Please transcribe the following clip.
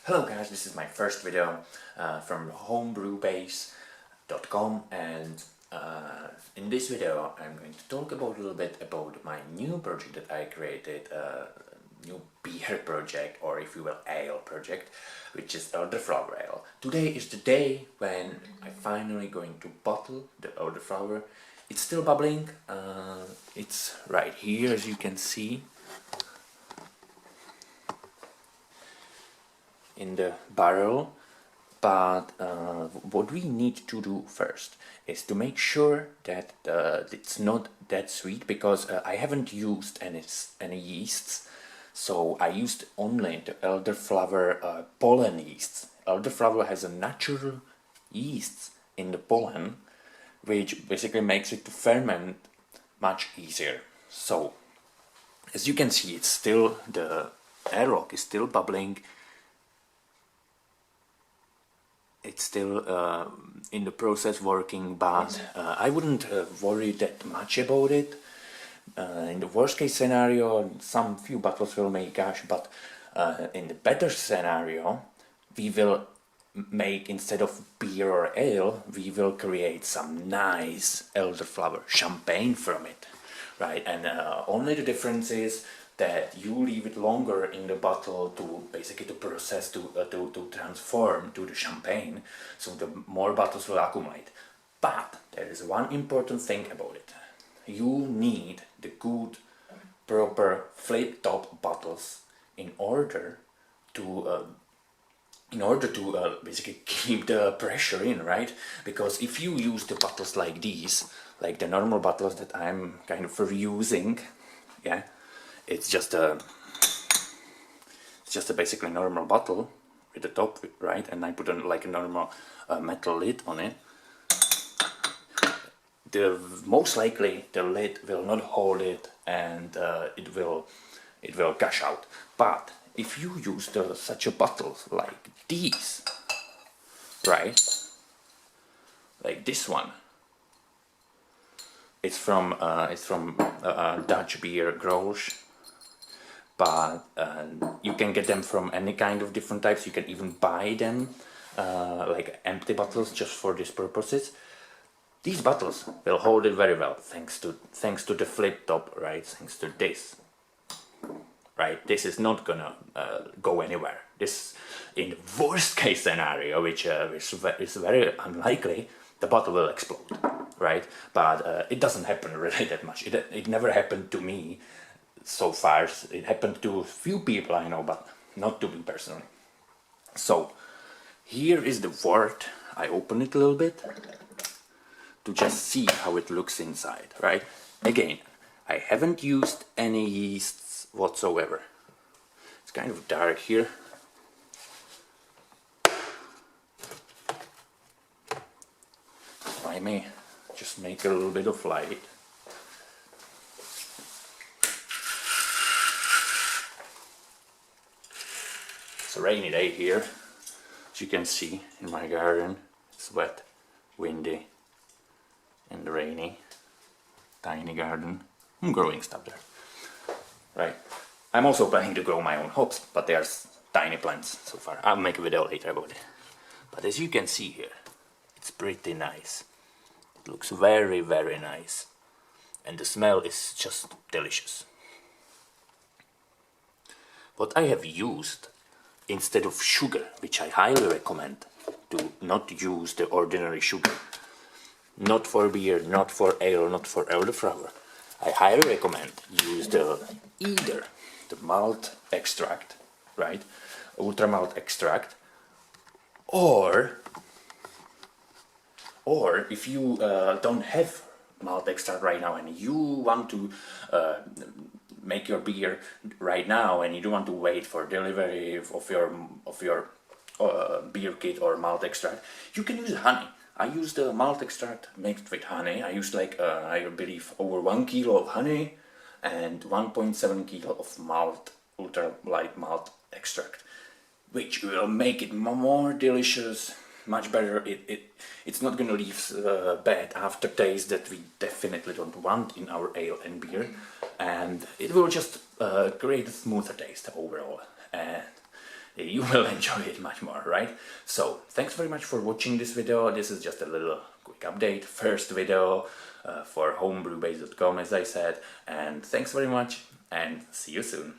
Hello guys, this is my first video from homebrewbase.com, and in this video I'm going to talk about a little bit about my new project that I created, new beer project, or if you will ale project, which is Elderflower ale. Today is the day when I'm finally going to bottle the Elderflower. It's still bubbling, it's right here as you can see in the barrel, but what we need to do first is to make sure that it's not that sweet, because I haven't used any yeasts, so I used only the elderflower pollen yeasts. Elderflower has a natural yeast in the pollen, which basically makes it to ferment much easier. So as you can see, it's still, the airlock is still bubbling. It's still in the process working, but I wouldn't worry that much about it. In the worst case scenario, some few bottles will make gush, but in the better scenario, we will make, instead of beer or ale, we will create some nice elderflower champagne from it, right? And only the difference is that you leave it longer in the bottle to basically to process, to transform to the champagne, so the more bottles will accumulate. But there is one important thing about it: you need the good, proper flip top bottles in order to basically keep the pressure in, right? Because if you use the bottles like these, like the normal bottles that I'm kind of reusing, yeah, it's just a basically normal bottle with the top, right? And I put like a normal metal lid on it. Most likely the lid will not hold it, and it will gush out. But if you use such a bottles like these, right? Like this one. It's from Dutch beer growers. But you can get them from any kind of different types. You can even buy them like empty bottles just for these purposes. These bottles will hold it very well, thanks to the flip top, right? Thanks to this, right? This is not gonna go anywhere. This, in the worst case scenario, which is very unlikely, the bottle will explode, right? But it doesn't happen really that much. It never happened to me. So far, it happened to a few people I know, but not to me personally. So here is the wort. I open it a little bit to just see how it looks inside, right? Again, I haven't used any yeasts whatsoever. It's kind of dark here. If I may just make a little bit of light. It's a rainy day here, as you can see in my garden. It's wet, windy, and rainy. Tiny garden. I'm growing stuff there, right? I'm also planning to grow my own hops, but they are tiny plants so far. I'll make a video later about it. But as you can see here, it's pretty nice. It looks very, very nice, and the smell is just delicious. What I have used instead of sugar, which I highly recommend to not use the ordinary sugar, not for beer, not for ale, not for elderflower, I highly recommend use either the malt extract, right, ultra malt extract, or if you don't have malt extract right now and you want to make your beer right now, and you don't want to wait for delivery of your beer kit or malt extract, you can use honey. I used the malt extract mixed with honey. I used like I believe over 1 kilo of honey and 1.7 kilo of malt, ultra light malt extract, which will make it more delicious, much better. It's not gonna leave bad aftertaste that we definitely don't want in our ale and beer, and it will just create a smoother taste overall. And you will enjoy it much more, right? So thanks very much for watching this video. This is just a little quick update, first video for homebrewbase.com, as I said, and thanks very much and see you soon.